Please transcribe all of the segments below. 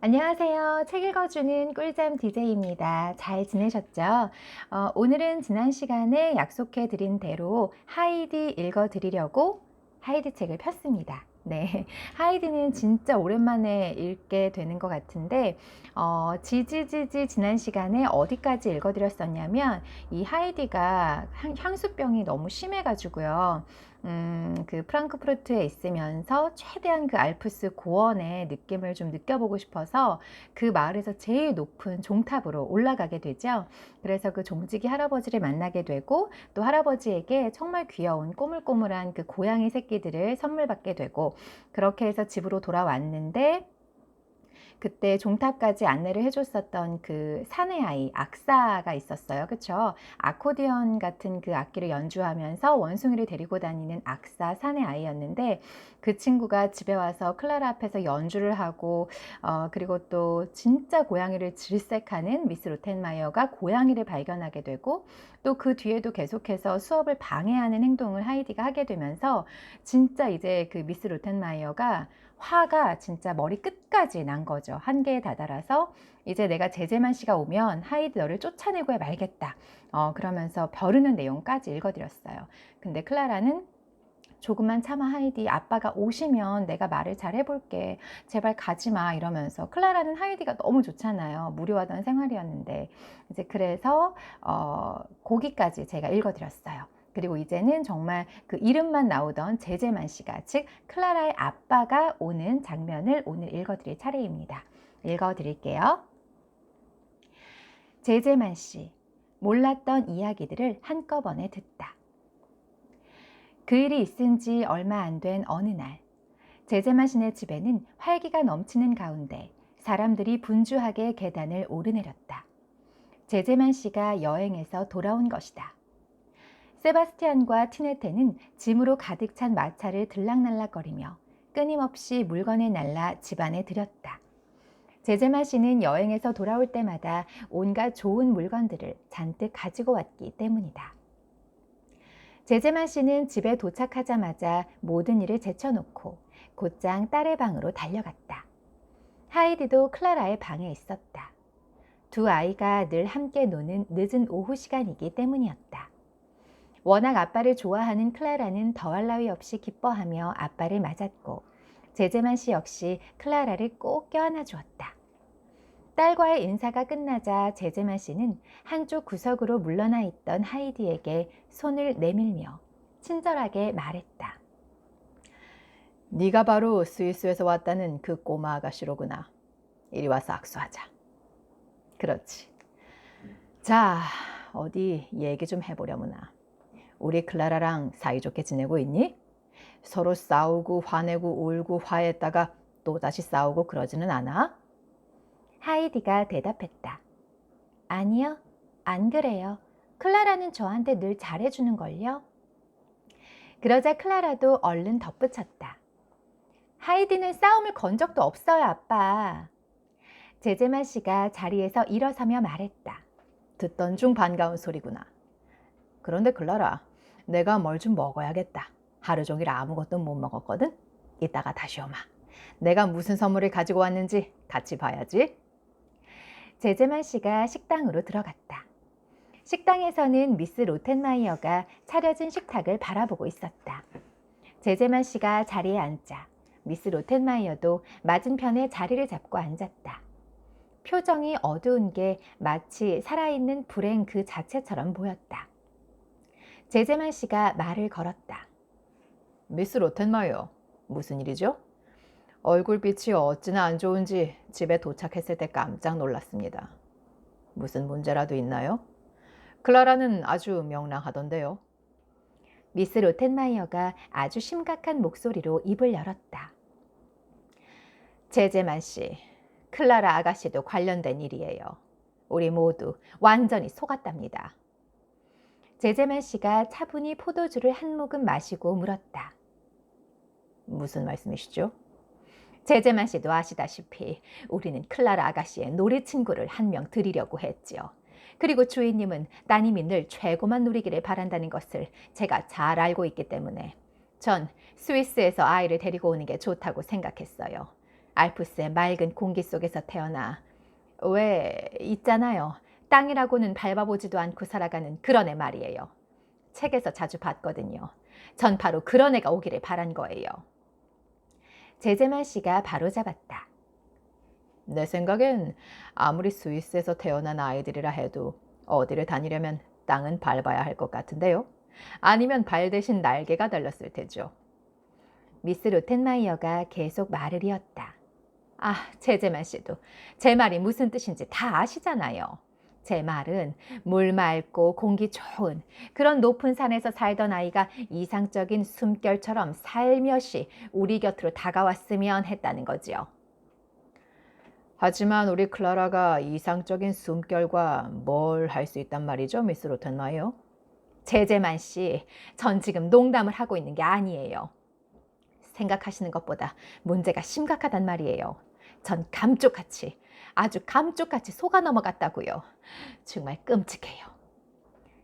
안녕하세요. 책 읽어주는 꿀잠 DJ입니다. 잘 지내셨죠? 오늘은 지난 시간에 약속해 드린 대로 하이디 읽어드리려고 하이디 책을 폈습니다. 네, 하이디는 진짜 오랜만에 읽게 되는 것 같은데 지지지지 지난 시간에 어디까지 읽어드렸었냐면 이 하이디가 향수병이 너무 심해가지고요. 그 프랑크푸르트에 있으면서 최대한 그 알프스 고원의 느낌을 좀 느껴보고 싶어서 그 마을에서 제일 높은 종탑으로 올라가게 되죠. 그래서 그 종지기 할아버지를 만나게 되고 또 할아버지에게 정말 귀여운 꼬물꼬물한 그 고양이 새끼들을 선물 받게 되고 그렇게 해서 집으로 돌아왔는데 그때 종탑까지 안내를 해줬었던 그 사내 아이 악사가 있었어요. 그쵸? 아코디언 같은 그 악기를 연주하면서 원숭이를 데리고 다니는 악사 사내 아이였는데 그 친구가 집에 와서 클라라 앞에서 연주를 하고 그리고 또 진짜 고양이를 질색하는 미스 로텐마이어가 고양이를 발견하게 되고 또 그 뒤에도 계속해서 수업을 방해하는 행동을 하이디가 하게 되면서 진짜 이제 그 미스 로텐마이어가 화가 진짜 머리 끝까지 난 거죠. 한계에 다다라서 이제 내가 제재만 씨가 오면 하이드 너를 쫓아내고 말겠다. 그러면서 벼르는 내용까지 읽어드렸어요. 근데 클라라는 조금만 참아 하이디, 아빠가 오시면 내가 말을 잘 해볼게, 제발 가지마 이러면서 클라라는 하이디가 너무 좋잖아요. 무료하던 생활이었는데 이제 그래서 거기까지 제가 읽어드렸어요. 그리고 이제는 정말 그 이름만 나오던 제재만 씨가 즉 클라라의 아빠가 오는 장면을 오늘 읽어드릴 차례입니다. 읽어드릴게요. 제재만 씨, 몰랐던 이야기들을 한꺼번에 듣다. 그 일이 있은 지 얼마 안 된 어느 날, 제재만 씨네 집에는 활기가 넘치는 가운데 사람들이 분주하게 계단을 오르내렸다. 제재만 씨가 여행에서 돌아온 것이다. 세바스티안과 티네테는 짐으로 가득 찬 마차를 들락날락거리며 끊임없이 물건을 날라 집안에 들였다. 제제마 씨는 여행에서 돌아올 때마다 온갖 좋은 물건들을 잔뜩 가지고 왔기 때문이다. 제제마 씨는 집에 도착하자마자 모든 일을 제쳐놓고 곧장 딸의 방으로 달려갔다. 하이디도 클라라의 방에 있었다. 두 아이가 늘 함께 노는 늦은 오후 시간이기 때문이었다. 워낙 아빠를 좋아하는 클라라는 더할 나위 없이 기뻐하며 아빠를 맞았고 제제만 씨 역시 클라라를 꼭 껴안아 주었다. 딸과의 인사가 끝나자 제제만 씨는 한쪽 구석으로 물러나 있던 하이디에게 손을 내밀며 친절하게 말했다. 네가 바로 스위스에서 왔다는 그 꼬마 아가씨로구나. 이리 와서 악수하자. 그렇지. 자, 어디 얘기 좀 해보려무나. 우리 클라라랑 사이좋게 지내고 있니? 서로 싸우고 화내고 울고 화했다가 또다시 싸우고 그러지는 않아? 하이디가 대답했다. 아니요, 안 그래요. 클라라는 저한테 늘 잘해주는걸요. 그러자 클라라도 얼른 덧붙였다. 하이디는 싸움을 건 적도 없어요, 아빠. 제제마 씨가 자리에서 일어서며 말했다. 듣던 중 반가운 소리구나. 그런데 클라라, 내가 뭘 좀 먹어야겠다. 하루 종일 아무것도 못 먹었거든. 이따가 다시 오마. 내가 무슨 선물을 가지고 왔는지 같이 봐야지. 제제만 씨가 식당으로 들어갔다. 식당에서는 미스 로텐마이어가 차려진 식탁을 바라보고 있었다. 제제만 씨가 자리에 앉자 미스 로텐마이어도 맞은편에 자리를 잡고 앉았다. 표정이 어두운 게 마치 살아있는 불행 그 자체처럼 보였다. 제제만 씨가 말을 걸었다. 미스 로텐마이어, 무슨 일이죠? 얼굴빛이 어찌나 안 좋은지 집에 도착했을 때 깜짝 놀랐습니다. 무슨 문제라도 있나요? 클라라는 아주 명랑하던데요. 미스 로텐마이어가 아주 심각한 목소리로 입을 열었다. 제제만 씨, 클라라 아가씨도 관련된 일이에요. 우리 모두 완전히 속았답니다. 제제만 씨가 차분히 포도주를 한 모금 마시고 물었다. 무슨 말씀이시죠? 제제만 씨도 아시다시피 우리는 클라라 아가씨의 놀이 친구를 한 명 드리려고 했지요. 그리고 주인님은 따님이 늘 최고만 누리기를 바란다는 것을 제가 잘 알고 있기 때문에 전 스위스에서 아이를 데리고 오는 게 좋다고 생각했어요. 알프스의 맑은 공기 속에서 태어나 왜 있잖아요. 땅이라고는 밟아보지도 않고 살아가는 그런 애 말이에요. 책에서 자주 봤거든요. 전 바로 그런 애가 오기를 바란 거예요. 제제만 씨가 바로잡았다. 내 생각엔 아무리 스위스에서 태어난 아이들이라 해도 어디를 다니려면 땅은 밟아야 할 것 같은데요. 아니면 발 대신 날개가 달렸을 테죠. 미스 로텐마이어가 계속 말을 이었다. 아, 제제만 씨도 제 말이 무슨 뜻인지 다 아시잖아요. 제 말은 물 맑고 공기 좋은 그런 높은 산에서 살던 아이가 이상적인 숨결처럼 살며시 우리 곁으로 다가왔으면 했다는 거지요. 하지만 우리 클라라가 이상적인 숨결과 뭘 할 수 있단 말이죠, 미스 로텐마이어? 제제만 씨, 전 지금 농담을 하고 있는 게 아니에요. 생각하시는 것보다 문제가 심각하단 말이에요. 전 감쪽같이, 아주 감쪽같이 속아 넘어갔다고요. 정말 끔찍해요.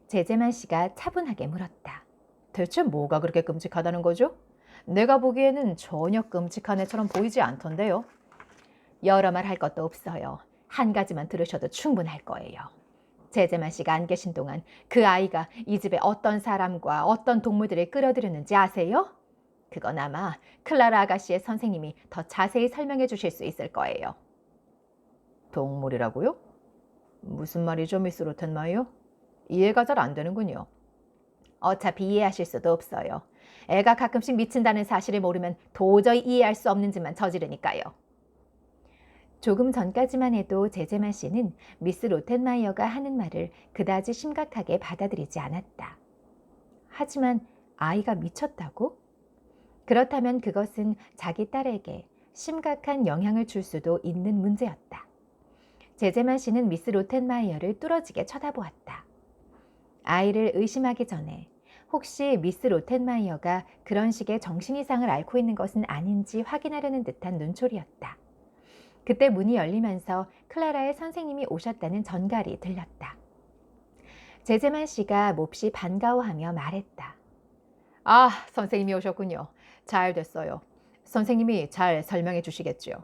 제제만 씨가 차분하게 물었다. 대체 뭐가 그렇게 끔찍하다는 거죠? 내가 보기에는 전혀 끔찍한 애처럼 보이지 않던데요. 여러 말 할 것도 없어요. 한 가지만 들으셔도 충분할 거예요. 제제만 씨가 안 계신 동안 그 아이가 이 집에 어떤 사람과 어떤 동물들을 끌어들였는지 아세요? 그건 아마 클라라 아가씨의 선생님이 더 자세히 설명해 주실 수 있을 거예요. 동물이라고요? 무슨 말이죠, 미스 로텐마이어? 이해가 잘 안 되는군요. 어차피 이해하실 수도 없어요. 애가 가끔씩 미친다는 사실을 모르면 도저히 이해할 수 없는 짓만 저지르니까요. 조금 전까지만 해도 제제만 씨는 미스 로텐마이어가 하는 말을 그다지 심각하게 받아들이지 않았다. 하지만 아이가 미쳤다고? 그렇다면 그것은 자기 딸에게 심각한 영향을 줄 수도 있는 문제였다. 제제만 씨는 미스 로텐마이어를 뚫어지게 쳐다보았다. 아이를 의심하기 전에 혹시 미스 로텐마이어가 그런 식의 정신이상을 앓고 있는 것은 아닌지 확인하려는 듯한 눈초리였다. 그때 문이 열리면서 클라라의 선생님이 오셨다는 전갈이 들렸다. 제제만 씨가 몹시 반가워하며 말했다. 아, 선생님이 오셨군요. 잘 됐어요. 선생님이 잘 설명해 주시겠지요.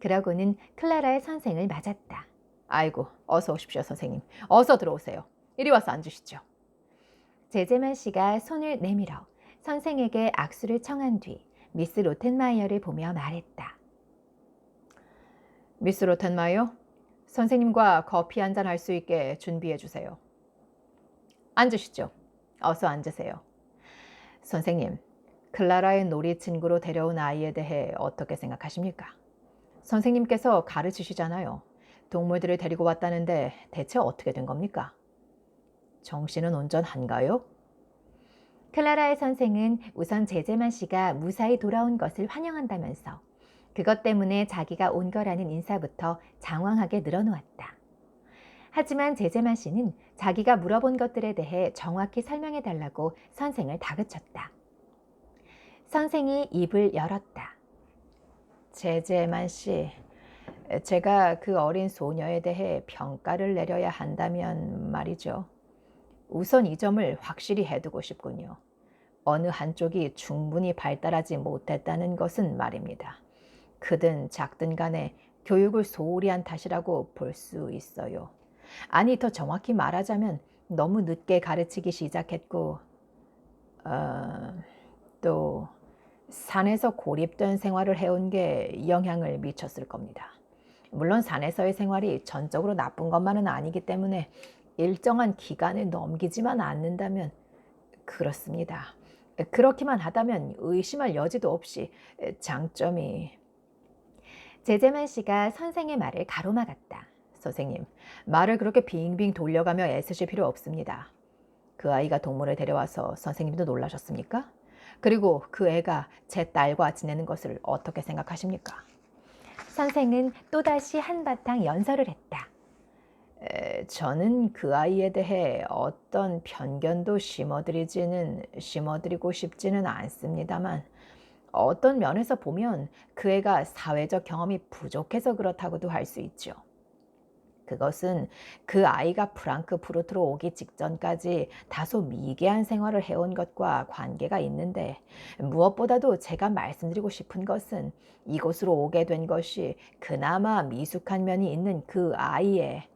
그러고는 클라라의 선생을 맞았다. 아이고, 어서 오십시오, 선생님. 어서 들어오세요. 이리 와서 앉으시죠. 제제만 씨가 손을 내밀어 선생에게 악수를 청한 뒤 미스 로텐마이어를 보며 말했다. 미스 로텐마이어, 선생님과 커피 한잔 할 수 있게 준비해 주세요. 앉으시죠. 어서 앉으세요. 선생님, 클라라의 놀이 친구로 데려온 아이에 대해 어떻게 생각하십니까? 선생님께서 가르치시잖아요. 동물들을 데리고 왔다는데 대체 어떻게 된 겁니까? 정신은 온전한가요? 클라라의 선생은 우선 제제만 씨가 무사히 돌아온 것을 환영한다면서 그것 때문에 자기가 온 거라는 인사부터 장황하게 늘어놓았다. 하지만 제제만 씨는 자기가 물어본 것들에 대해 정확히 설명해 달라고 선생을 다그쳤다. 선생이 입을 열었다. 제제만 씨, 제가 그 어린 소녀에 대해 평가를 내려야 한다면 말이죠. 우선 이 점을 확실히 해두고 싶군요. 어느 한쪽이 충분히 발달하지 못했다는 것은 말입니다. 크든 작든 간에 교육을 소홀히 한 탓이라고 볼 수 있어요. 아니, 더 정확히 말하자면 너무 늦게 가르치기 시작했고 또 산에서 고립된 생활을 해온 게 영향을 미쳤을 겁니다. 물론 산에서의 생활이 전적으로 나쁜 것만은 아니기 때문에 일정한 기간을 넘기지만 않는다면 그렇습니다. 그렇기만 하다면 의심할 여지도 없이 장점이... 제제만 씨가 선생의 말을 가로막았다. 선생님, 말을 그렇게 빙빙 돌려가며 애쓰실 필요 없습니다. 그 아이가 동물을 데려와서 선생님도 놀라셨습니까? 그리고 그 애가 제 딸과 지내는 것을 어떻게 생각하십니까? 선생은 또다시 한바탕 연설을 했다. 저는 그 아이에 대해 어떤 편견도 심어드리고 싶지는 않습니다만 어떤 면에서 보면 그 애가 사회적 경험이 부족해서 그렇다고도 할 수 있죠. 그것은 그 아이가 프랑크푸르트로 오기 직전까지 다소 미개한 생활을 해온 것과 관계가 있는데, 무엇보다도 제가 말씀드리고 싶은 것은 이곳으로 오게 된 것이 그나마 미숙한 면이 있는 그 아이의,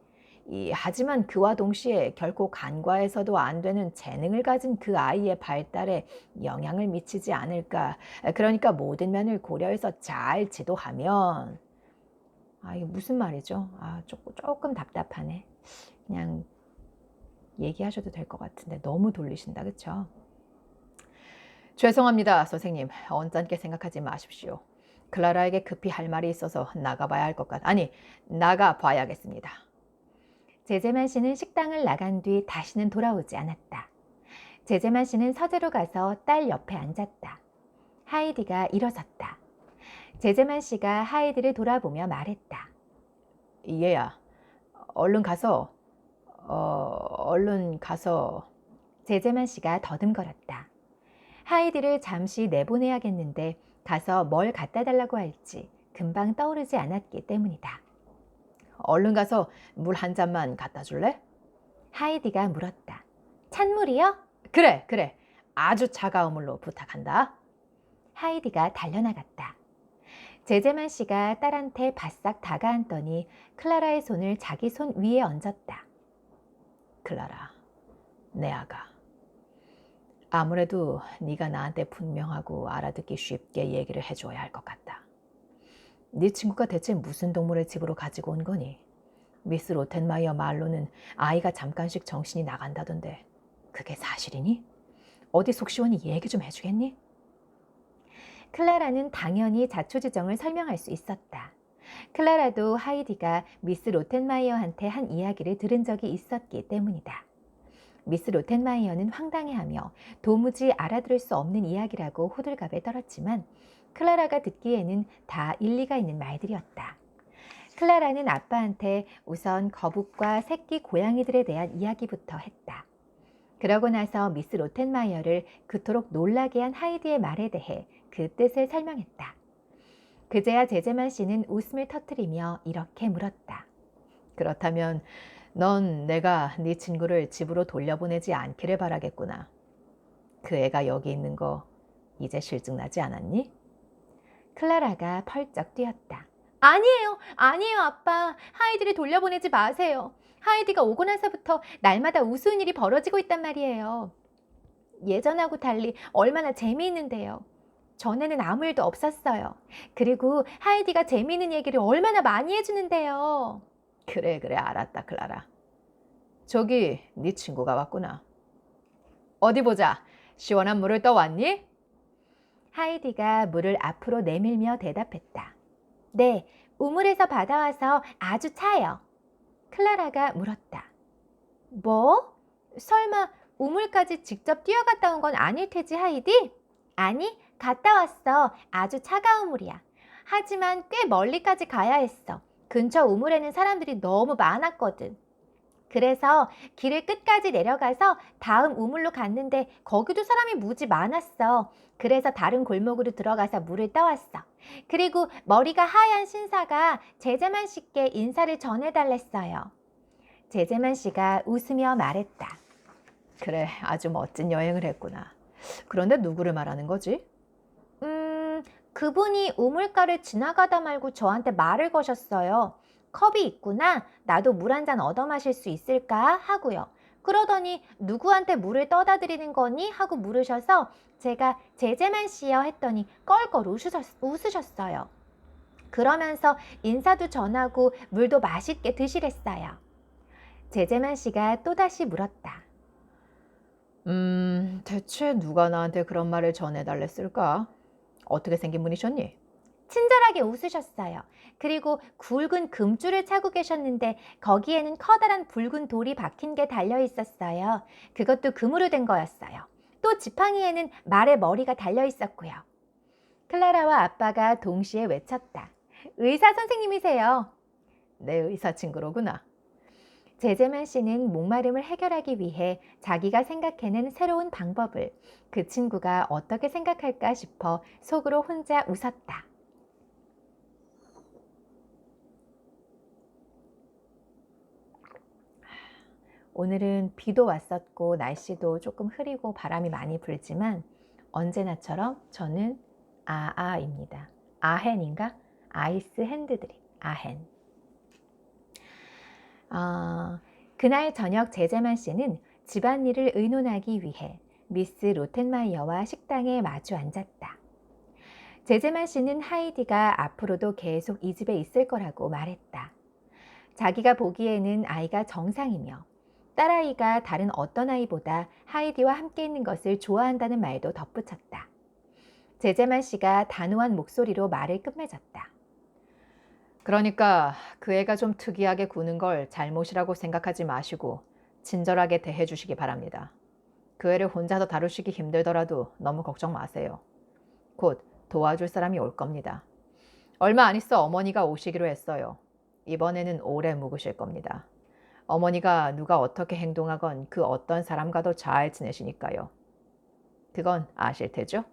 하지만 그와 동시에 결코 간과해서도 안 되는 재능을 가진 그 아이의 발달에 영향을 미치지 않을까. 그러니까 모든 면을 고려해서 잘 지도하면. 이게 무슨 말이죠? 조금 답답하네. 그냥 얘기하셔도 될 것 같은데 너무 돌리신다, 그쵸? 죄송합니다, 선생님. 언짢게 생각하지 마십시오. 클라라에게 급히 할 말이 있어서 나가봐야 할 것 나가봐야겠습니다. 제제만 씨는 식당을 나간 뒤 다시는 돌아오지 않았다. 제제만 씨는 서재로 가서 딸 옆에 앉았다. 하이디가 일어섰다. 제제만 씨가 하이디를 돌아보며 말했다. 얘야, 얼른 가서, 얼른 가서. 제제만 씨가 더듬거렸다. 하이디를 잠시 내보내야겠는데 가서 뭘 갖다 달라고 할지 금방 떠오르지 않았기 때문이다. 얼른 가서 물 한 잔만 갖다 줄래? 하이디가 물었다. 찬물이요? 그래. 아주 차가운 물로 부탁한다. 하이디가 달려나갔다. 제제만 씨가 딸한테 바싹 다가앉더니 클라라의 손을 자기 손 위에 얹었다. 클라라, 내 아가. 아무래도 네가 나한테 분명하고 알아듣기 쉽게 얘기를 해줘야 할 것 같다. 네 친구가 대체 무슨 동물을 집으로 가지고 온 거니? 미스 로텐마이어 말로는 아이가 잠깐씩 정신이 나간다던데 그게 사실이니? 어디 속 시원히 얘기 좀 해주겠니? 클라라는 당연히 자초지정을 설명할 수 있었다. 클라라도 하이디가 미스 로텐마이어한테 한 이야기를 들은 적이 있었기 때문이다. 미스 로텐마이어는 황당해하며 도무지 알아들을 수 없는 이야기라고 호들갑에 떨었지만 클라라가 듣기에는 다 일리가 있는 말들이었다. 클라라는 아빠한테 우선 거북과 새끼 고양이들에 대한 이야기부터 했다. 그러고 나서 미스 로텐마이어를 그토록 놀라게 한 하이디의 말에 대해 그 뜻을 설명했다. 그제야 제제만 씨는 웃음을 터뜨리며 이렇게 물었다. 그렇다면 넌 내가 네 친구를 집으로 돌려보내지 않기를 바라겠구나. 그 애가 여기 있는 거 이제 실증나지 않았니? 클라라가 펄쩍 뛰었다. 아니에요, 아빠. 하이디를 돌려보내지 마세요. 하이디가 오고 나서부터 날마다 우스운 일이 벌어지고 있단 말이에요. 예전하고 달리 얼마나 재미있는데요. 전에는 아무 일도 없었어요. 그리고 하이디가 재미있는 얘기를 얼마나 많이 해주는데요. 그래, 알았다, 클라라. 저기 네 친구가 왔구나. 어디 보자. 시원한 물을 떠왔니? 하이디가 물을 앞으로 내밀며 대답했다. 네, 우물에서 받아와서 아주 차요. 클라라가 물었다. 뭐? 설마 우물까지 직접 뛰어갔다 온 건 아닐 테지, 하이디? 아니, 갔다 왔어. 아주 차가운 물이야. 하지만 꽤 멀리까지 가야 했어. 근처 우물에는 사람들이 너무 많았거든. 그래서 길을 끝까지 내려가서 다음 우물로 갔는데 거기도 사람이 무지 많았어. 그래서 다른 골목으로 들어가서 물을 떠왔어. 그리고 머리가 하얀 신사가 제제만 씨께 인사를 전해달랬어요. 제제만 씨가 웃으며 말했다. 그래, 아주 멋진 여행을 했구나. 그런데 누구를 말하는 거지? 그분이 우물가를 지나가다 말고 저한테 말을 거셨어요. 컵이 있구나. 나도 물 한 잔 얻어 마실 수 있을까? 하고요. 그러더니 누구한테 물을 떠다 드리는 거니? 하고 물으셔서 제가 제제만 씨요 했더니 껄껄 웃으셨어요. 그러면서 인사도 전하고 물도 맛있게 드시랬어요. 제제만 씨가 또다시 물었다. 대체 누가 나한테 그런 말을 전해달랬을까? 어떻게 생긴 분이셨니? 친절하게 웃으셨어요. 그리고 굵은 금줄을 차고 계셨는데 거기에는 커다란 붉은 돌이 박힌 게 달려 있었어요. 그것도 금으로 된 거였어요. 또 지팡이에는 말의 머리가 달려 있었고요. 클라라와 아빠가 동시에 외쳤다. 의사 선생님이세요. 내 의사 친구로구나. 제제만 씨는 목마름을 해결하기 위해 자기가 생각해낸 새로운 방법을 그 친구가 어떻게 생각할까 싶어 속으로 혼자 웃었다. 오늘은 비도 왔었고 날씨도 조금 흐리고 바람이 많이 불지만 언제나처럼 저는 아아입니다. 아헨인가? 아이스 핸드드립. 아헨. 그날 저녁 제제만 씨는 집안일을 의논하기 위해 미스 로텐마이어와 식당에 마주 앉았다. 제제만 씨는 하이디가 앞으로도 계속 이 집에 있을 거라고 말했다. 자기가 보기에는 아이가 정상이며 딸아이가 다른 어떤 아이보다 하이디와 함께 있는 것을 좋아한다는 말도 덧붙였다. 제제만 씨가 단호한 목소리로 말을 끝맺었다. 그러니까 그 애가 좀 특이하게 구는 걸 잘못이라고 생각하지 마시고 친절하게 대해 주시기 바랍니다. 그 애를 혼자서 다루시기 힘들더라도 너무 걱정 마세요. 곧 도와줄 사람이 올 겁니다. 얼마 안 있어 어머니가 오시기로 했어요. 이번에는 오래 묵으실 겁니다. 어머니가 누가 어떻게 행동하건 그 어떤 사람과도 잘 지내시니까요. 그건 아실 테죠?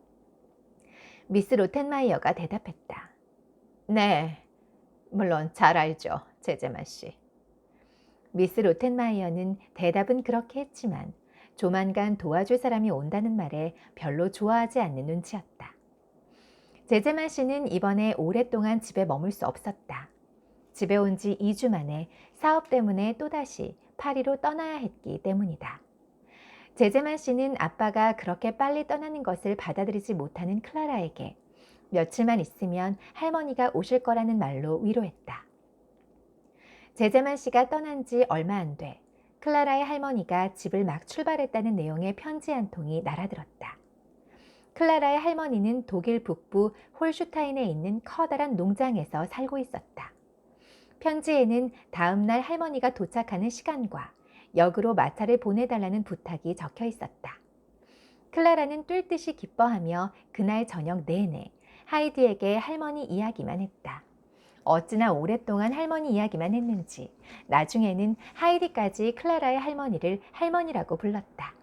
미스 로텐마이어가 대답했다. 네, 물론 잘 알죠, 제제만 씨. 미스 로텐마이어는 대답은 그렇게 했지만 조만간 도와줄 사람이 온다는 말에 별로 좋아하지 않는 눈치였다. 제제만 씨는 이번에 오랫동안 집에 머물 수 없었다. 집에 온 지 2주 만에 사업 때문에 또다시 파리로 떠나야 했기 때문이다. 제제만 씨는 아빠가 그렇게 빨리 떠나는 것을 받아들이지 못하는 클라라에게 며칠만 있으면 할머니가 오실 거라는 말로 위로했다. 제제만 씨가 떠난 지 얼마 안 돼 클라라의 할머니가 집을 막 출발했다는 내용의 편지 한 통이 날아들었다. 클라라의 할머니는 독일 북부 홀슈타인에 있는 커다란 농장에서 살고 있었다. 편지에는 다음 날 할머니가 도착하는 시간과 역으로 마차를 보내달라는 부탁이 적혀 있었다. 클라라는 뛸 듯이 기뻐하며 그날 저녁 내내 하이디에게 할머니 이야기만 했다. 어찌나 오랫동안 할머니 이야기만 했는지 나중에는 하이디까지 클라라의 할머니를 할머니라고 불렀다.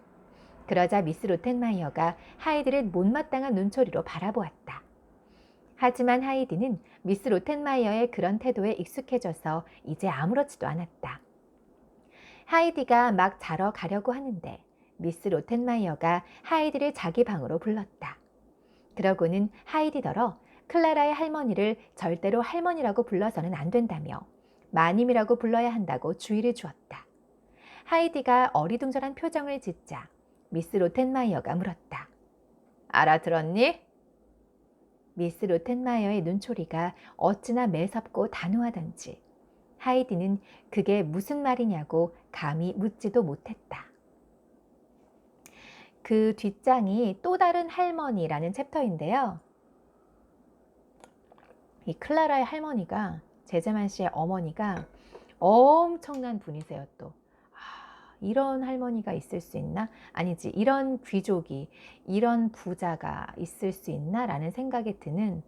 그러자 미스 로텐마이어가 하이디를 못마땅한 눈초리로 바라보았다. 하지만 하이디는 미스 로텐마이어의 그런 태도에 익숙해져서 이제 아무렇지도 않았다. 하이디가 막 자러 가려고 하는데 미스 로텐마이어가 하이디를 자기 방으로 불렀다. 그러고는 하이디더러 클라라의 할머니를 절대로 할머니라고 불러서는 안 된다며 마님이라고 불러야 한다고 주의를 주었다. 하이디가 어리둥절한 표정을 짓자 미스 로텐마이어가 물었다. 알아들었니? 미스 로텐마이어의 눈초리가 어찌나 매섭고 단호하던지 하이디는 그게 무슨 말이냐고 감히 묻지도 못했다. 그 뒷장이 또 다른 할머니라는 챕터인데요. 이 클라라의 할머니가 제제만 씨의 어머니가 엄청난 분이세요. 또 이런 할머니가 있을 수 있나? 아니지, 이런 귀족이, 이런 부자가 있을 수 있나? 라는 생각이 드는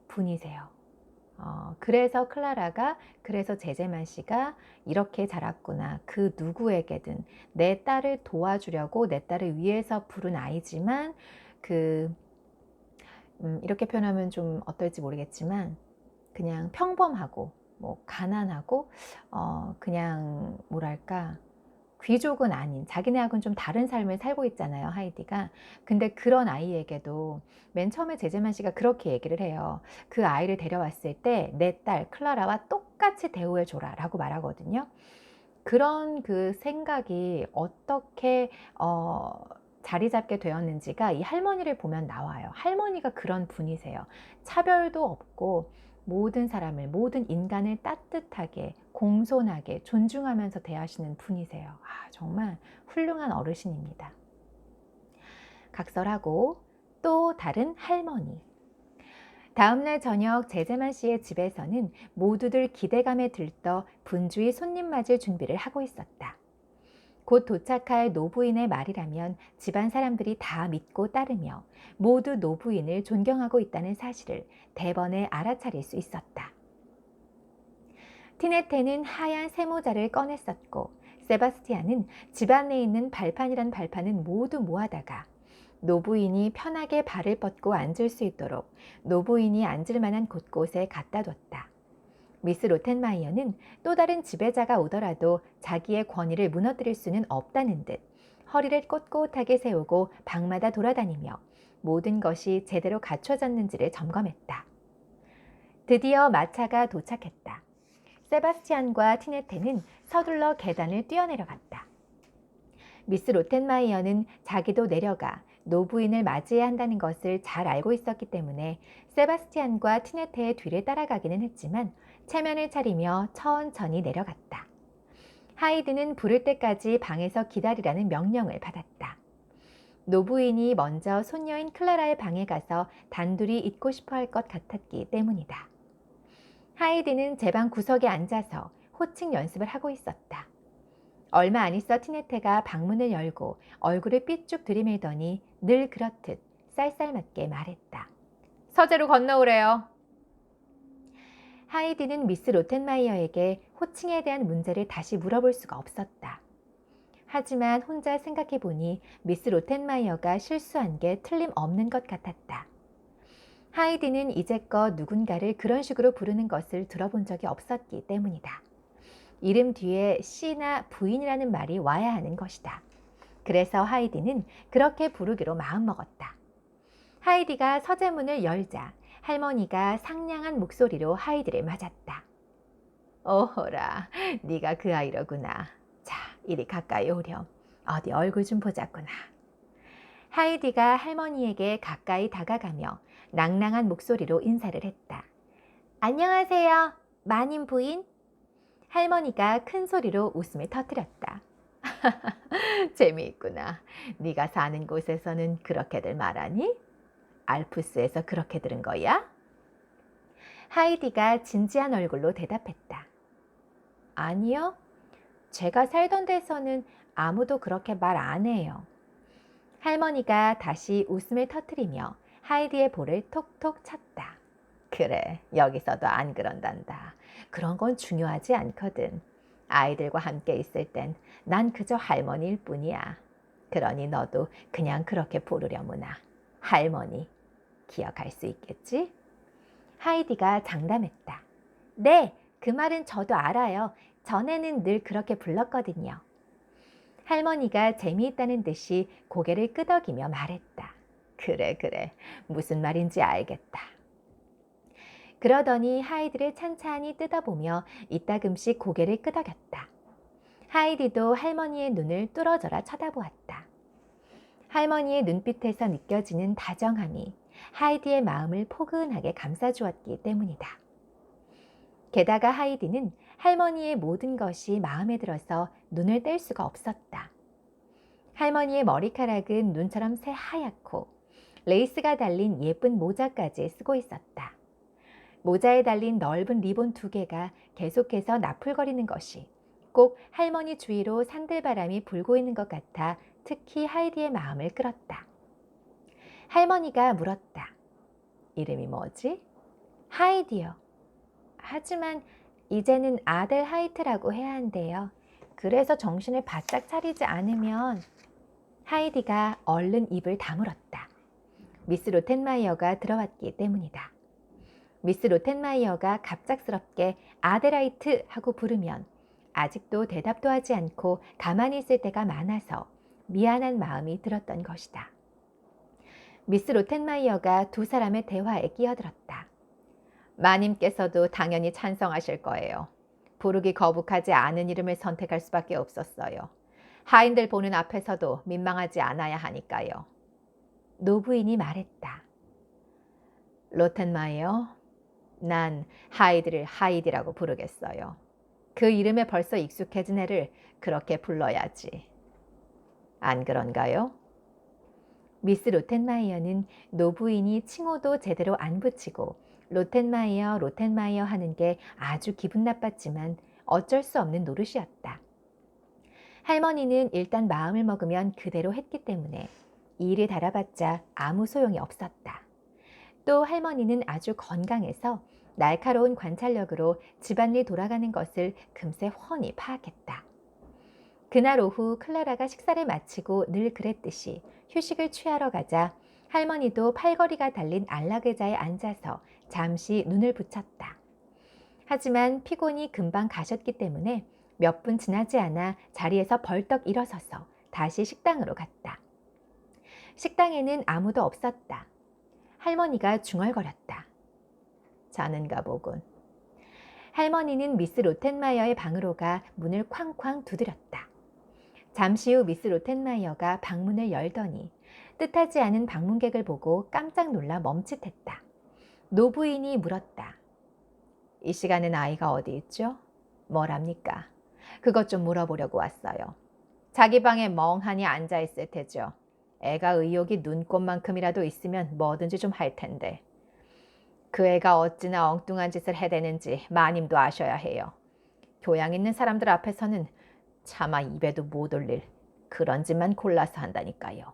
분이세요. 그래서 클라라가, 그래서 제제만 씨가 이렇게 자랐구나. 그 누구에게든 내 딸을 도와주려고 내 딸을 위해서 부른 아이지만 이렇게 표현하면 좀 어떨지 모르겠지만 그냥 평범하고 뭐 가난하고 그냥 뭐랄까 귀족은 아닌 자기네하고는 좀 다른 삶을 살고 있잖아요, 하이디가. 근데 그런 아이에게도 맨 처음에 제제만 씨가 그렇게 얘기를 해요. 그 아이를 데려왔을 때 내 딸 클라라와 똑같이 대우해줘라 라고 말하거든요. 그런 그 생각이 어떻게 자리 잡게 되었는지가 이 할머니를 보면 나와요. 할머니가 그런 분이세요. 차별도 없고 모든 사람을, 모든 인간을 따뜻하게, 공손하게, 존중하면서 대하시는 분이세요. 정말 훌륭한 어르신입니다. 각설하고 또 다른 할머니. 다음날 저녁 제제만 씨의 집에서는 모두들 기대감에 들떠 분주히 손님 맞을 준비를 하고 있었다. 곧 도착할 노부인의 말이라면 집안 사람들이 다 믿고 따르며 모두 노부인을 존경하고 있다는 사실을 대번에 알아차릴 수 있었다. 티네테는 하얀 세모자를 꺼냈었고 세바스티안은 집안에 있는 발판이란 발판은 모두 모아다가 노부인이 편하게 발을 뻗고 앉을 수 있도록 노부인이 앉을 만한 곳곳에 갖다 뒀다. 미스 로텐마이어는 또 다른 지배자가 오더라도 자기의 권위를 무너뜨릴 수는 없다는 듯 허리를 꼿꼿하게 세우고 방마다 돌아다니며 모든 것이 제대로 갖춰졌는지를 점검했다. 드디어 마차가 도착했다. 세바스티안과 티네테는 서둘러 계단을 뛰어내려갔다. 미스 로텐마이어는 자기도 내려가 노부인을 맞이해야 한다는 것을 잘 알고 있었기 때문에 세바스티안과 티네테의 뒤를 따라가기는 했지만 체면을 차리며 천천히 내려갔다. 하이드는 부를 때까지 방에서 기다리라는 명령을 받았다. 노부인이 먼저 손녀인 클라라의 방에 가서 단둘이 있고 싶어 할 것 같았기 때문이다. 하이드는 제 방 구석에 앉아서 호칭 연습을 하고 있었다. 얼마 안 있어 티네테가 방문을 열고 얼굴을 삐쭉 들이밀더니 늘 그렇듯 쌀쌀맞게 말했다. 서재로 건너오래요. 하이드는 미스 로텐마이어에게 호칭에 대한 문제를 다시 물어볼 수가 없었다. 하지만 혼자 생각해보니 미스 로텐마이어가 실수한 게 틀림없는 것 같았다. 하이드는 이제껏 누군가를 그런 식으로 부르는 것을 들어본 적이 없었기 때문이다. 이름 뒤에 씨나 부인이라는 말이 와야 하는 것이다. 그래서 하이디는 그렇게 부르기로 마음먹었다. 하이디가 서재문을 열자 할머니가 상냥한 목소리로 하이디를 맞았다. 오호라, 네가 그 아이로구나. 자, 이리 가까이 오렴. 어디 얼굴 좀 보자꾸나. 하이디가 할머니에게 가까이 다가가며 낭낭한 목소리로 인사를 했다. 안녕하세요, 마님 부인. 할머니가 큰 소리로 웃음을 터뜨렸다. 재미있구나. 네가 사는 곳에서는 그렇게들 말하니? 알프스에서 그렇게 들은 거야? 하이디가 진지한 얼굴로 대답했다. 아니요. 제가 살던 데서는 아무도 그렇게 말 안 해요. 할머니가 다시 웃음을 터뜨리며 하이디의 볼을 톡톡 쳤다. 그래, 여기서도 안 그런단다. 그런 건 중요하지 않거든. 아이들과 함께 있을 땐 난 그저 할머니일 뿐이야. 그러니 너도 그냥 그렇게 부르려무나. 할머니, 기억할 수 있겠지? 하이디가 장담했다. 네, 그 말은 저도 알아요. 전에는 늘 그렇게 불렀거든요. 할머니가 재미있다는 듯이 고개를 끄덕이며 말했다. 그래, 그래. 무슨 말인지 알겠다. 그러더니 하이디를 찬찬히 뜯어보며 이따금씩 고개를 끄덕였다. 하이디도 할머니의 눈을 뚫어져라 쳐다보았다. 할머니의 눈빛에서 느껴지는 다정함이 하이디의 마음을 포근하게 감싸주었기 때문이다. 게다가 하이디는 할머니의 모든 것이 마음에 들어서 눈을 뗄 수가 없었다. 할머니의 머리카락은 눈처럼 새하얗고 레이스가 달린 예쁜 모자까지 쓰고 있었다. 모자에 달린 넓은 리본 2개가 계속해서 나풀거리는 것이 꼭 할머니 주위로 산들바람이 불고 있는 것 같아 특히 하이디의 마음을 끌었다. 할머니가 물었다. 이름이 뭐지? 하이디요. 하지만 이제는 아델 하이트라고 해야 한대요. 그래서 정신을 바짝 차리지 않으면... 하이디가 얼른 입을 다물었다. 미스 로텐마이어가 들어왔기 때문이다. 미스 로텐마이어가 갑작스럽게 아델하이트 하고 부르면 아직도 대답도 하지 않고 가만히 있을 때가 많아서 미안한 마음이 들었던 것이다. 미스 로텐마이어가 두 사람의 대화에 끼어들었다. 마님께서도 당연히 찬성하실 거예요. 부르기 거북하지 않은 이름을 선택할 수밖에 없었어요. 하인들 보는 앞에서도 민망하지 않아야 하니까요. 노부인이 말했다. 로텐마이어, 난 하이드를 하이디라고 부르겠어요. 그 이름에 벌써 익숙해진 애를 그렇게 불러야지. 안 그런가요? 미스 로텐마이어는 노부인이 칭호도 제대로 안 붙이고 로텐마이어, 로텐마이어 하는 게 아주 기분 나빴지만 어쩔 수 없는 노릇이었다. 할머니는 일단 마음을 먹으면 그대로 했기 때문에 이 일을 달아봤자 아무 소용이 없었다. 또 할머니는 아주 건강해서 날카로운 관찰력으로 집안일 돌아가는 것을 금세 훤히 파악했다. 그날 오후 클라라가 식사를 마치고 늘 그랬듯이 휴식을 취하러 가자 할머니도 팔걸이가 달린 안락의자에 앉아서 잠시 눈을 붙였다. 하지만 피곤이 금방 가셨기 때문에 몇 분 지나지 않아 자리에서 벌떡 일어서서 다시 식당으로 갔다. 식당에는 아무도 없었다. 할머니가 중얼거렸다. 자는가 보군. 할머니는 미스 로텐마이어의 방으로 가 문을 쾅쾅 두드렸다. 잠시 후 미스 로텐마이어가 방문을 열더니 뜻하지 않은 방문객을 보고 깜짝 놀라 멈칫했다. 노부인이 물었다. 이 시간엔 아이가 어디 있죠? 뭐랍니까? 그것 좀 물어보려고 왔어요. 자기 방에 멍하니 앉아있을 테죠. 애가 의욕이 눈꽃만큼이라도 있으면 뭐든지 좀 할 텐데. 그 애가 어찌나 엉뚱한 짓을 해대는지 마님도 아셔야 해요. 교양 있는 사람들 앞에서는 차마 입에도 못 올릴 그런 짓만 골라서 한다니까요.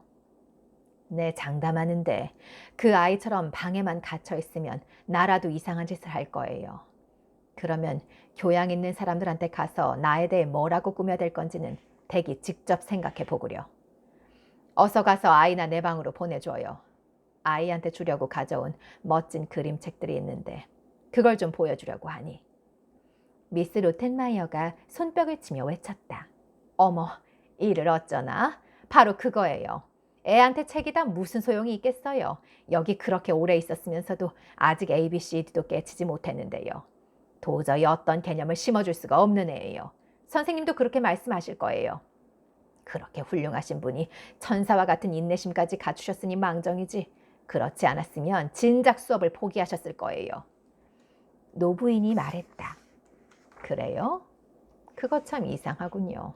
네, 장담하는데 그 아이처럼 방에만 갇혀 있으면 나라도 이상한 짓을 할 거예요. 그러면 교양 있는 사람들한테 가서 나에 대해 뭐라고 꾸며댈 건지는 댁이 직접 생각해 보구려. 어서 가서 아이나 내 방으로 보내줘요. 아이한테 주려고 가져온 멋진 그림책들이 있는데 그걸 좀 보여주려고 하니. 미스 로텐마이어가 손뼉을 치며 외쳤다. 어머, 이를 어쩌나? 바로 그거예요. 애한테 책이다 무슨 소용이 있겠어요. 여기 그렇게 오래 있었으면서도 아직 ABCD도 깨치지 못했는데요. 도저히 어떤 개념을 심어줄 수가 없는 애예요. 선생님도 그렇게 말씀하실 거예요. 그렇게 훌륭하신 분이 천사와 같은 인내심까지 갖추셨으니 망정이지. 그렇지 않았으면 진작 수업을 포기하셨을 거예요. 노부인이 말했다. 그래요? 그거 참 이상하군요.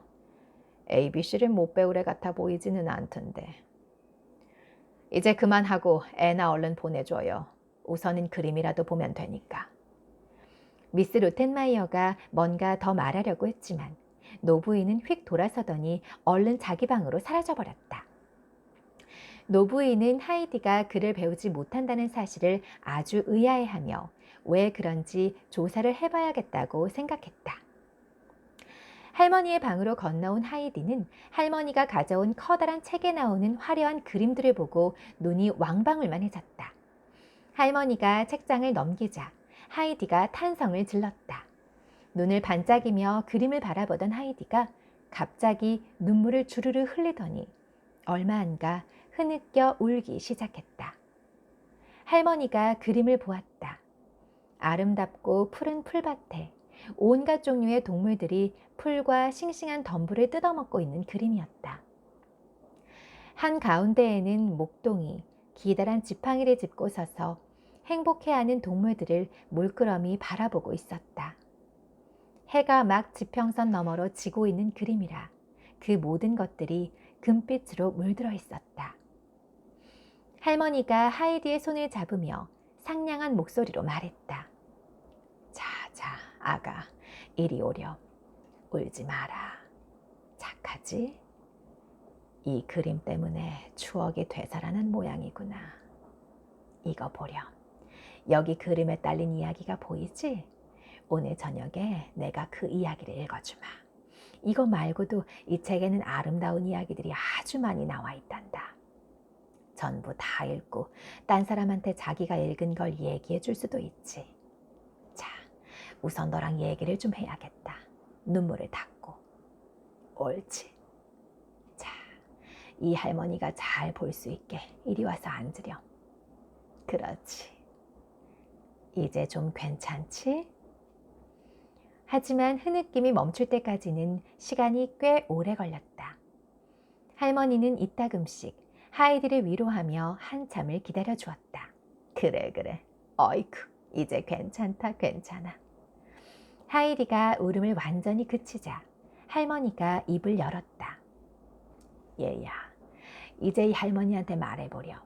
ABC를 못 배울 애 같아 보이지는 않던데. 이제 그만하고 애나 얼른 보내줘요. 우선은 그림이라도 보면 되니까. 미스 로텐마이어가 뭔가 더 말하려고 했지만 노부인은 휙 돌아서더니 얼른 자기 방으로 사라져버렸다. 노부인은 하이디가 글을 배우지 못한다는 사실을 아주 의아해하며 왜 그런지 조사를 해봐야겠다고 생각했다. 할머니의 방으로 건너온 하이디는 할머니가 가져온 커다란 책에 나오는 화려한 그림들을 보고 눈이 왕방울만해졌다. 할머니가 책장을 넘기자 하이디가 탄성을 질렀다. 눈을 반짝이며 그림을 바라보던 하이디가 갑자기 눈물을 주르르 흘리더니 얼마 안 가 흐느껴 울기 시작했다. 할머니가 그림을 보았다. 아름답고 푸른 풀밭에 온갖 종류의 동물들이 풀과 싱싱한 덤불을 뜯어먹고 있는 그림이었다. 한 가운데에는 목동이 기다란 지팡이를 짚고 서서 행복해하는 동물들을 물끄러미 바라보고 있었다. 해가 막 지평선 너머로 지고 있는 그림이라 그 모든 것들이 금빛으로 물들어 있었다. 할머니가 하이디의 손을 잡으며 상냥한 목소리로 말했다. 자, 아가, 이리 오렴. 울지 마라. 착하지? 이 그림 때문에 추억이 되살아난 모양이구나. 이거 보렴. 여기 그림에 딸린 이야기가 보이지? 오늘 저녁에 내가 그 이야기를 읽어주마. 이거 말고도 이 책에는 아름다운 이야기들이 아주 많이 나와 있단다. 전부 다 읽고 딴 사람한테 자기가 읽은 걸 얘기해 줄 수도 있지. 자, 우선 너랑 얘기를 좀 해야겠다. 눈물을 닦고. 옳지. 자, 이 할머니가 잘 볼 수 있게 이리 와서 앉으렴. 그렇지. 이제 좀 괜찮지? 하지만 흐느낌이 멈출 때까지는 시간이 꽤 오래 걸렸다. 할머니는 이따금씩 하이디를 위로하며 한참을 기다려 주었다. 그래. 어이쿠, 이제 괜찮다, 괜찮아. 하이디가 울음을 완전히 그치자 할머니가 입을 열었다. 얘야, 이제 이 할머니한테 말해보렴.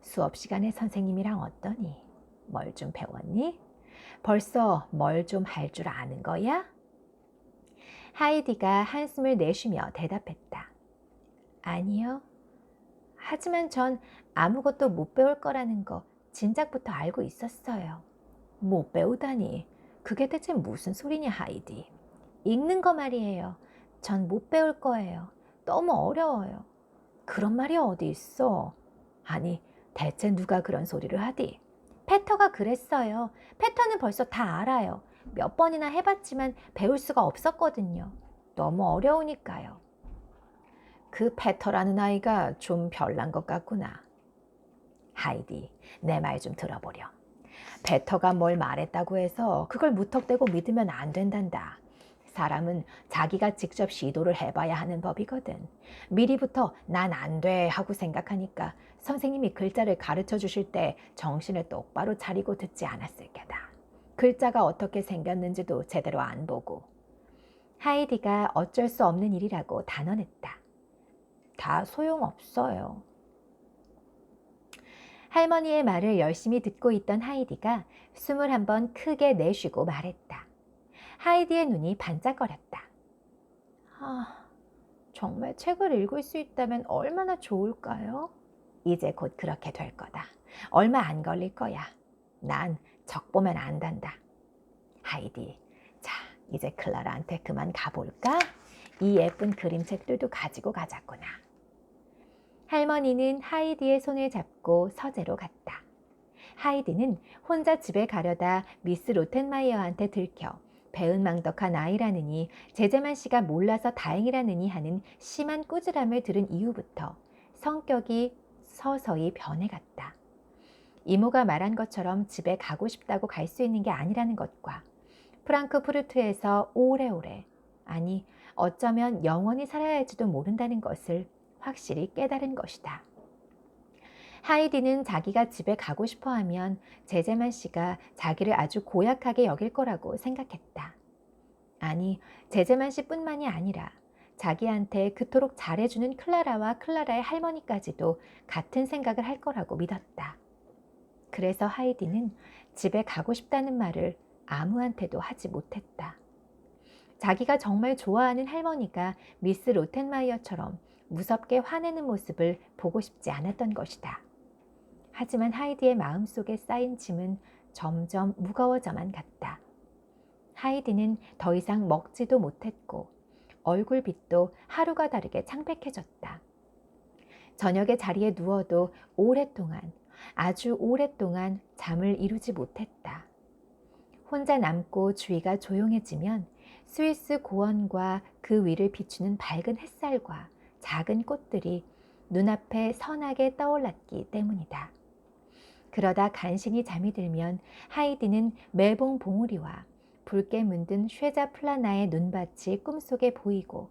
수업 시간에 선생님이랑 어떠니? 뭘 좀 배웠니? 벌써 뭘 좀 할 줄 아는 거야? 하이디가 한숨을 내쉬며 대답했다. 아니요. 하지만 전 아무것도 못 배울 거라는 거 진작부터 알고 있었어요. 못 배우다니. 그게 대체 무슨 소리냐, 하이디. 읽는 거 말이에요. 전 못 배울 거예요. 너무 어려워요. 그런 말이 어디 있어? 아니, 대체 누가 그런 소리를 하디? 패터가 그랬어요. 패터는 벌써 다 알아요. 몇 번이나 해봤지만 배울 수가 없었거든요. 너무 어려우니까요. 그 페터라는 아이가 좀 별난 것 같구나. 하이디, 내 말 좀 들어보렴. 베터가 뭘 말했다고 해서 그걸 무턱대고 믿으면 안 된단다. 사람은 자기가 직접 시도를 해봐야 하는 법이거든. 미리부터 난 안 돼 하고 생각하니까 선생님이 글자를 가르쳐 주실 때 정신을 똑바로 차리고 듣지 않았을 게다. 글자가 어떻게 생겼는지도 제대로 안 보고. 하이디가 어쩔 수 없는 일이라고 단언했다. 다 소용없어요. 할머니의 말을 열심히 듣고 있던 하이디가 숨을 한번 크게 내쉬고 말했다. 하이디의 눈이 반짝거렸다. 정말 책을 읽을 수 있다면 얼마나 좋을까요? 이제 곧 그렇게 될 거다. 얼마 안 걸릴 거야. 난 적 보면 안단다. 하이디, 자, 이제 클라라한테 그만 가볼까? 이 예쁜 그림책들도 가지고 가자꾸나. 할머니는 하이디의 손을 잡고 서재로 갔다. 하이디는 혼자 집에 가려다 미스 로텐마이어한테 들켜 배은망덕한 아이라느니 제제만 씨가 몰라서 다행이라느니 하는 심한 꾸지람을 들은 이후부터 성격이 서서히 변해갔다. 이모가 말한 것처럼 집에 가고 싶다고 갈 수 있는 게 아니라는 것과 프랑크푸르트에서 오래오래, 아니 어쩌면 영원히 살아야 할지도 모른다는 것을 확실히 깨달은 것이다. 하이디는 자기가 집에 가고 싶어 하면 제제만 씨가 자기를 아주 고약하게 여길 거라고 생각했다. 아니, 제제만 씨뿐만이 아니라 자기한테 그토록 잘해주는 클라라와 클라라의 할머니까지도 같은 생각을 할 거라고 믿었다. 그래서 하이디는 집에 가고 싶다는 말을 아무한테도 하지 못했다. 자기가 정말 좋아하는 할머니가 미스 로텐마이어처럼 무섭게 화내는 모습을 보고 싶지 않았던 것이다. 하지만 하이디의 마음속에 쌓인 짐은 점점 무거워져만 갔다. 하이디는 더 이상 먹지도 못했고 얼굴빛도 하루가 다르게 창백해졌다. 저녁에 자리에 누워도 오랫동안, 아주 오랫동안 잠을 이루지 못했다. 혼자 남고 주위가 조용해지면 스위스 고원과 그 위를 비추는 밝은 햇살과 작은 꽃들이 눈앞에 선하게 떠올랐기 때문이다. 그러다 간신히 잠이 들면 하이디는 멜봉 봉우리와 붉게 문든 쉐자 플라나의 눈밭이 꿈속에 보이고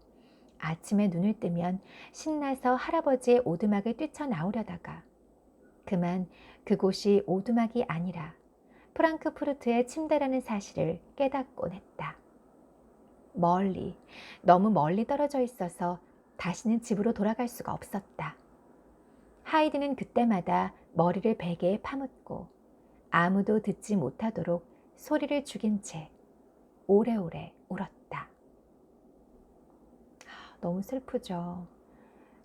아침에 눈을 뜨면 신나서 할아버지의 오두막을 뛰쳐나오려다가 그만 그곳이 오두막이 아니라 프랑크푸르트의 침대라는 사실을 깨닫곤 했다. 멀리, 너무 멀리 떨어져 있어서 다시는 집으로 돌아갈 수가 없었다. 하이디는 그때마다 머리를 베개에 파묻고 아무도 듣지 못하도록 소리를 죽인 채 오래오래 울었다. 너무 슬프죠.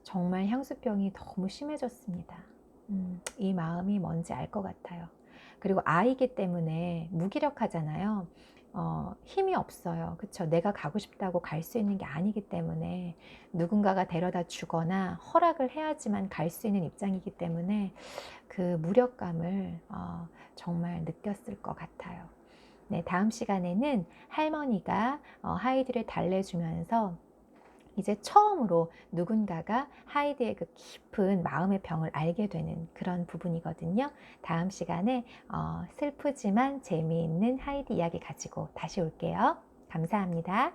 정말 향수병이 너무 심해졌습니다. 이 마음이 뭔지 알 것 같아요. 그리고 아이기 때문에 무기력하잖아요. 힘이 없어요. 그쵸? 내가 가고 싶다고 갈 수 있는 게 아니기 때문에 누군가가 데려다 주거나 허락을 해야지만 갈 수 있는 입장이기 때문에 그 무력감을 정말 느꼈을 것 같아요. 네, 다음 시간에는 할머니가 하이디를 달래주면서 이제 처음으로 누군가가 하이디의 그 깊은 마음의 병을 알게 되는 그런 부분이거든요. 다음 시간에 슬프지만 재미있는 하이디 이야기 가지고 다시 올게요. 감사합니다.